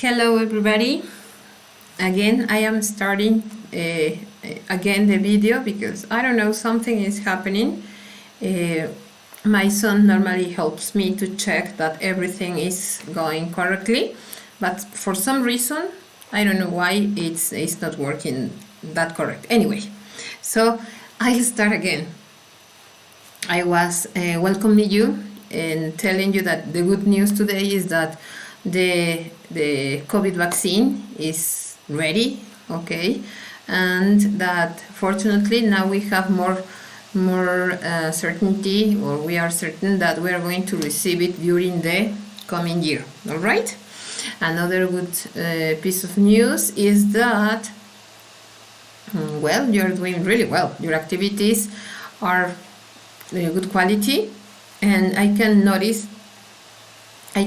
Hello everybody. Again, I am starting again the video because I don't know, something is happening. My son normally helps me to check that everything is going correctly, but for some reason, I don't know why it's not working that correct. Anyway, so I'll start again. I was welcoming you and telling you that the good news today is that the COVID vaccine is ready, okay, and that fortunately now we have more certainty, or we are certain that we are going to receive it during the coming year. All right. Another good piece of news is that well, you're doing really well. Your activities are good quality, and I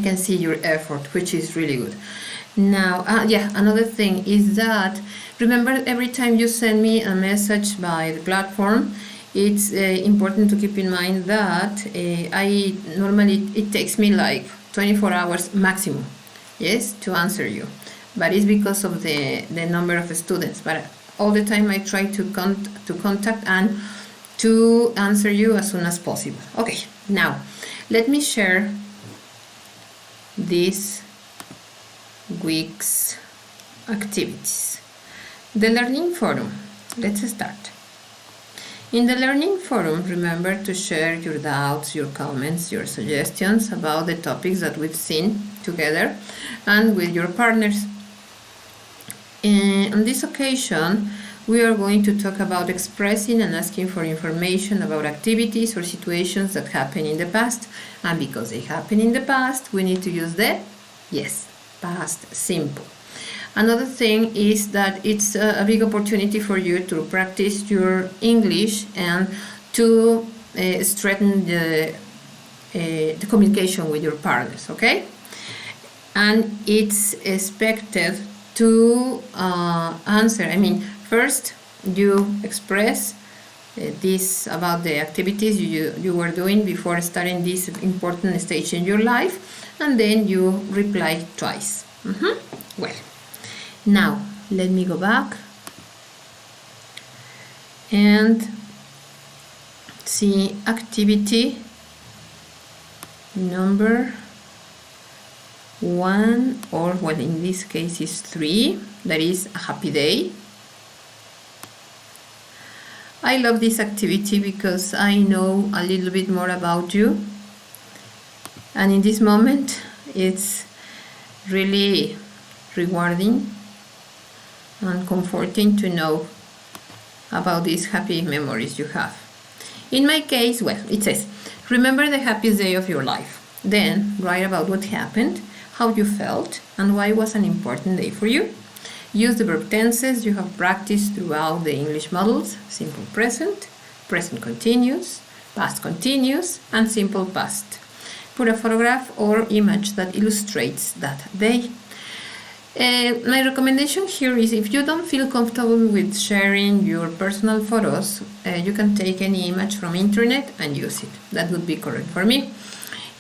can see your effort, which is really good. Now, another thing is that, remember, every time you send me a message by the platform, it's important to keep in mind that I normally, it takes me like 24 hours maximum, yes, to answer you. But it's because of the number of students. But all the time I try to contact and to answer you as soon as possible. Okay, now let me share this week's activities. The Learning Forum. Let's start. In the Learning Forum, remember to share your doubts, your comments, your suggestions about the topics that we've seen together and with your partners. On this occasion, we are going to talk about expressing and asking for information about activities or situations that happened in the past. And because they happen in the past, we need to use the, past simple. Another thing is that it's a big opportunity for you to practice your English and to strengthen the communication with your partners, okay? And it's expected to answer, first, you express this about the activities you were doing before starting this important stage in your life, and then you reply twice. Well, now let me go back and see activity number 1, or well, in this case is 3, that is a happy day. I love this activity because I know a little bit more about you, and in this moment it's really rewarding and comforting to know about these happy memories you have. In my case, well, it says, remember the happiest day of your life. Then write about what happened, how you felt, and why it was an important day for you. Use the verb tenses you have practiced throughout the English models: simple present, present continuous, past continuous, and simple past. Put a photograph or image that illustrates that day. My recommendation here is, if you don't feel comfortable with sharing your personal photos, you can take any image from internet and use it. That would be correct for me.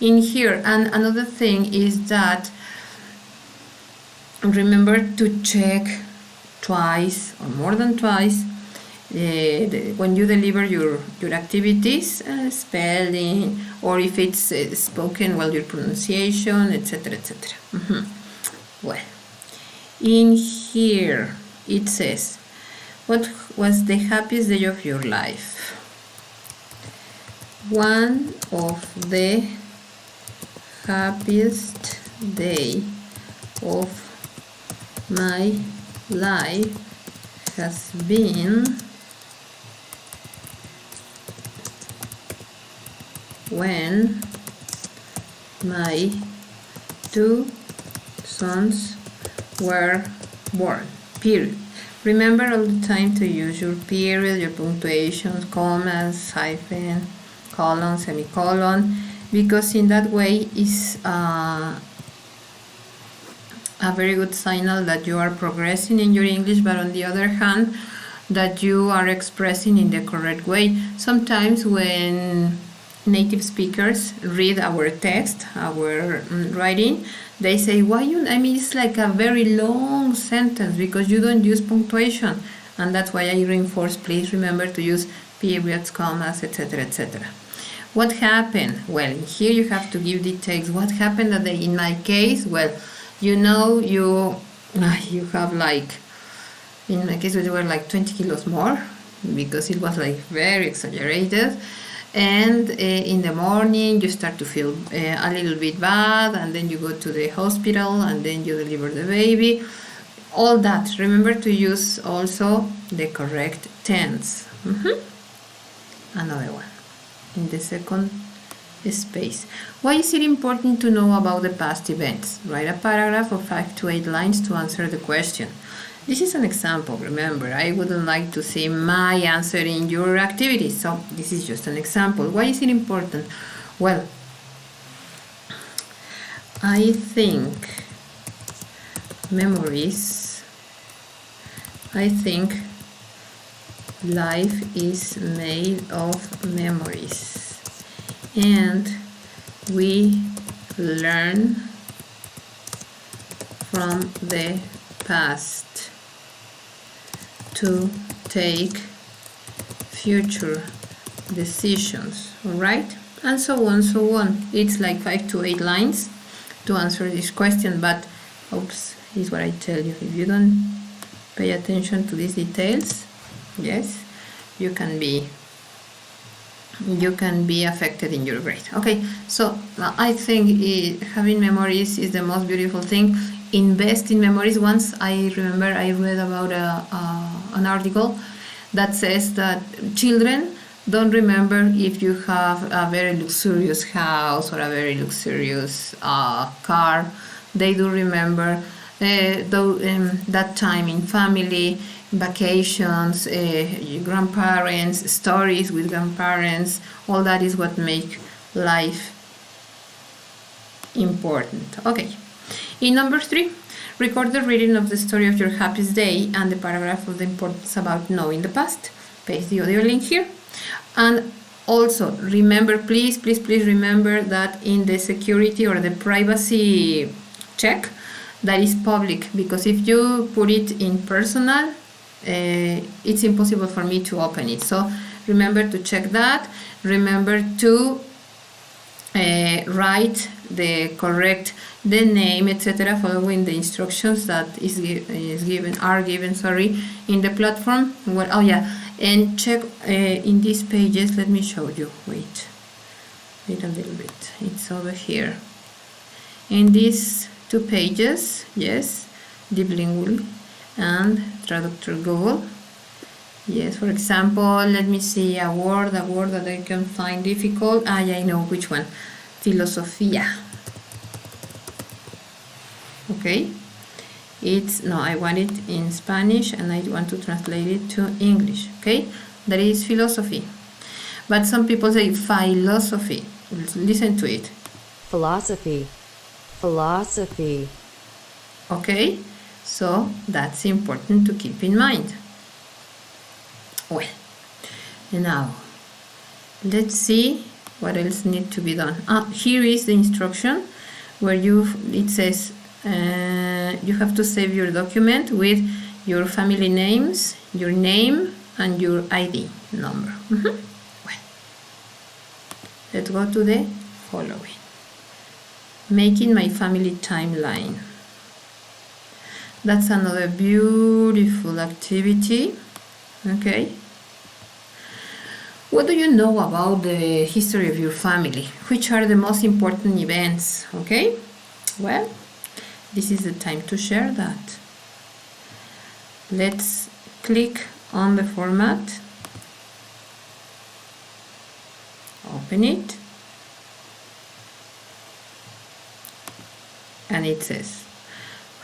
In here, and another thing is that remember to check twice or more than twice when you deliver your activities, spelling, or if it's spoken, well, your pronunciation, etc., etc. Well, in here it says, what was the happiest day of your life? One of the happiest day of my life has been when my 2 sons were born. Period. Remember all the time to use your period, your punctuations, commas, hyphen, colon, semicolon, because in that way is a very good signal that you are progressing in your English, but on the other hand, that you are expressing in the correct way. Sometimes when native speakers read our text, our writing, they say, why you, I mean, it's like a very long sentence because you don't use punctuation. And that's why I reinforce, please remember to use periods, commas, etc., etc. What happened? Well, here you have to give details. What happened that in my case? Well, you know, you have like, in my case, we were like 20 kilos more because it was like very exaggerated. And in the morning you start to feel a little bit bad, and then you go to the hospital, and then you deliver the baby. All that. Remember to use also the correct tense. Another one in the second space. Why is it important to know about the past events? Write a paragraph of 5 to 8 lines to answer the question. This is an example, remember, I wouldn't like to see my answer in your activity, so this is just an example. Why is it important? Well, I think life is made of memories, and we learn from the past to take future decisions, all right? And so on, so on. It's like 5 to 8 lines to answer this question, but oops, is what I tell you. If you don't pay attention to these details, yes, you can be affected in your grade. Okay, so I think having memories is the most beautiful thing. Invest in memories. Once I remember I read about an article that says that children don't remember if you have a very luxurious house or a very luxurious car. They do remember that time in family, vacations, grandparents, stories with grandparents. All that is what make life important. Okay. In number 3, record the reading of the story of your happiest day and the paragraph of the importance about knowing the past. Paste the audio link here. And also remember, please remember that in the security or the privacy check, that is public, because if you put it in personal, it's impossible for me to open it. So remember to check that. Remember to write the correct, the name, etc., following the instructions that are given in the platform. Well, oh yeah, and check in these pages. Let me show you. Wait a little bit. It's over here. In these 2 pages, yes, Deeplingual and Traductor Google. Yes, for example, let me see a word that I can find difficult. Yeah, I know which one. Filosofía. Okay. I want it in Spanish and I want to translate it to English. Okay. That is philosophy. But some people say philosophy. Listen to it. Philosophy. Okay. So that's important to keep in mind. Well, now let's see what else needs to be done. Here is the instruction where it says you have to save your document with your family names, your name, and your ID number. Well, let's go to the following. Making my family timeline. That's another beautiful activity. Okay. What do you know about the history of your family? Which are the most important events? Okay. Well, this is the time to share that. Let's click on the format. Open it. And it says,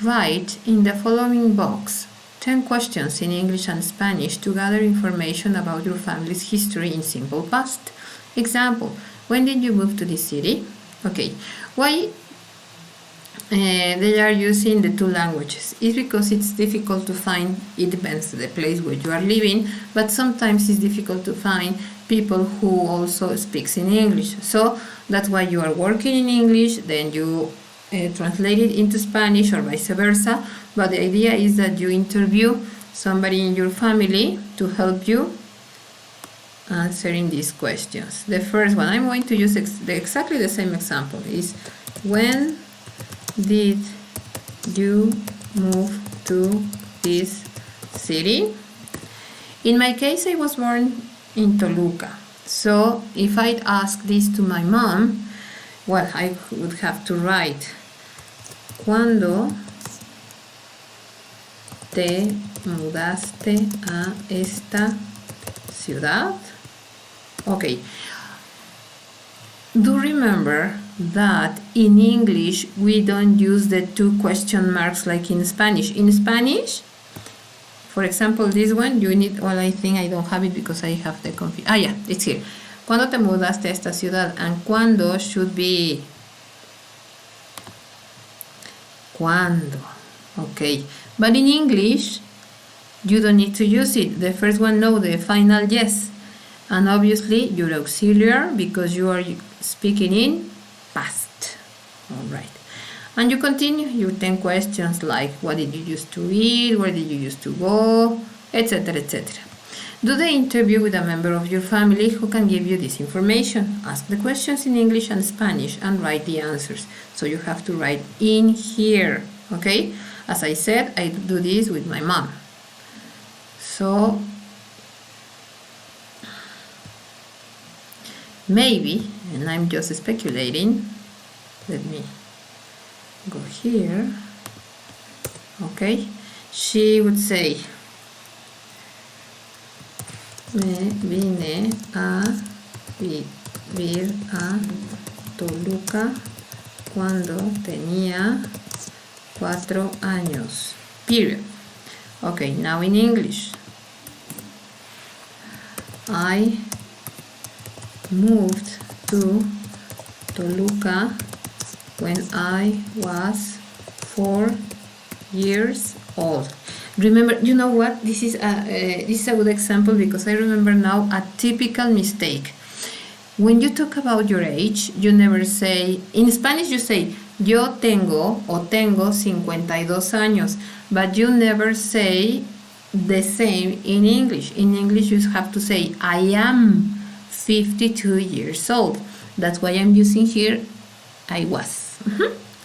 write in the following box 10 questions in English and Spanish to gather information about your family's history in simple past. Example, when did you move to this city? Okay, why they are using the 2 languages? It's because it's difficult to find, it depends on the place where you are living, but sometimes it's difficult to find people who also speaks in English. So that's why you are working in English, then you translate it into Spanish or vice versa. But the idea is that you interview somebody in your family to help you answering these questions. The first one, I'm going to use exactly the same example, is when did you move to this city? In my case, I was born in Toluca. So if I'd ask this to my mom, well, I would have to write, ¿cuándo te mudaste a esta ciudad? Okay. Do remember that in English we don't use the 2 question marks like in Spanish. In Spanish, for example, this one, you need, well, I think I don't have it because I have the confusion. Ah, yeah, it's here. ¿Cuándo te mudaste a esta ciudad? And ¿cuándo should be ¿cuándo? Okay. But in English, you don't need to use it. The first one, no. The final, yes. And obviously, your auxiliary, because you are speaking in past. All right. And you continue your 10 questions like, what did you used to eat? Where did you used to go? Etc., etc. Do the interview with a member of your family who can give you this information. Ask the questions in English and Spanish and write the answers. So you have to write in here, okay? As I said, I do this with my mom. So maybe, and I'm just speculating, let me go here, okay? She would say, me vine a vivir a Toluca cuando tenía 4 años. Period. Okay, now in English. I moved to Toluca when I was 4 years old. Remember, you know what? This is a good example because I remember now a typical mistake. When you talk about your age, you never say, in Spanish you say, yo tengo o tengo 52 años, but you never say the same in English. In English you have to say, I am 52 years old. That's why I'm using here, I was.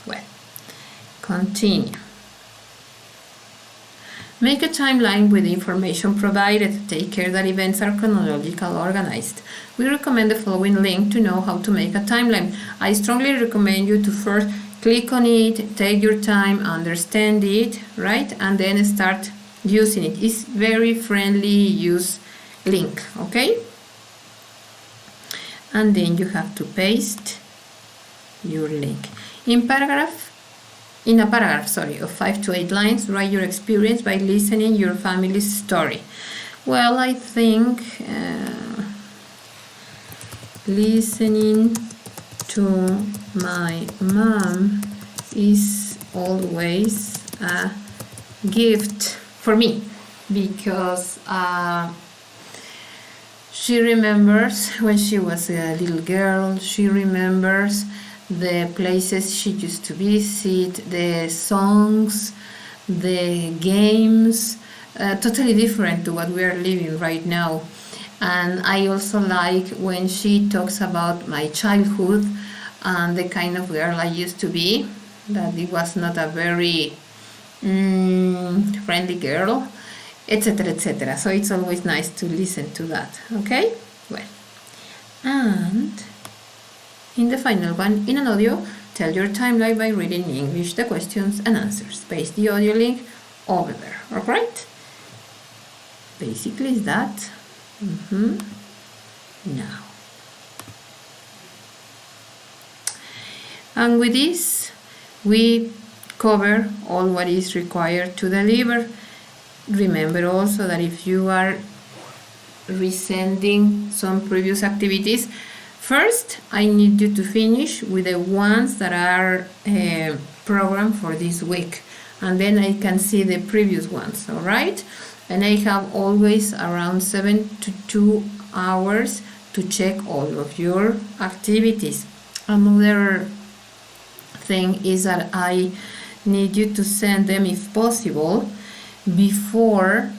Well, continue. Make a timeline with the information provided. Take care that events are chronological organized. We recommend the following link to know how to make a timeline. I strongly recommend you to first click on it, take your time, understand it, right? And then start using it. It's very friendly use link, okay? And then you have to paste your link. In a paragraph of 5 to 8 lines, write your experience by listening your family's story. Well, I think listening to my mom is always a gift for me because she remembers when she was a little girl. She remembers the places she used to visit, the songs, the games, totally different to what we are living right now. And I also like when she talks about my childhood and the kind of girl I used to be, that it was not a very friendly girl, etc., etc. So it's always nice to listen to that, okay? Well, and in the final one, in an audio, tell your timeline by reading in English the questions and answers. Paste the audio link over there, alright? Basically is that. Now. And with this, we cover all what is required to deliver. Remember also that if you are resending some previous activities, first, I need you to finish with the ones that are programmed for this week. And then I can see the previous ones, all right? And I have always around 7 to 2 hours to check all of your activities. Another thing is that I need you to send them, if possible, before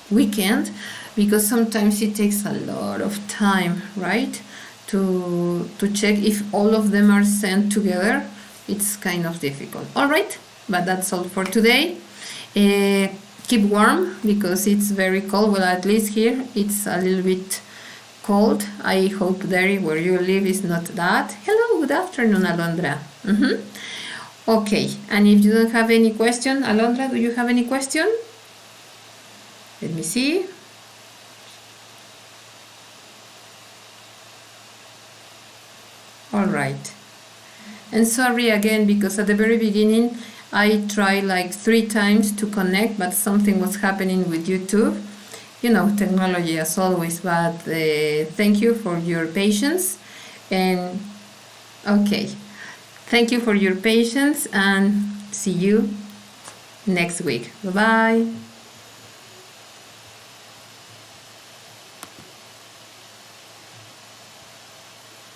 weekend, because sometimes it takes a lot of time, right, to check if all of them are sent together. It's kind of difficult. All right, but that's all for today. Keep warm because it's very cold. Well, at least here it's a little bit cold. I hope there where you live is not that. Hello, good afternoon, Alondra. Okay, and if you don't have any question, Alondra, do you have any question? Let me see. All right. And sorry again, because at the very beginning I tried like 3 times to connect, but something was happening with YouTube. You know, technology as always, but thank you for your patience. And okay, thank you for your patience and see you next week. Bye-bye.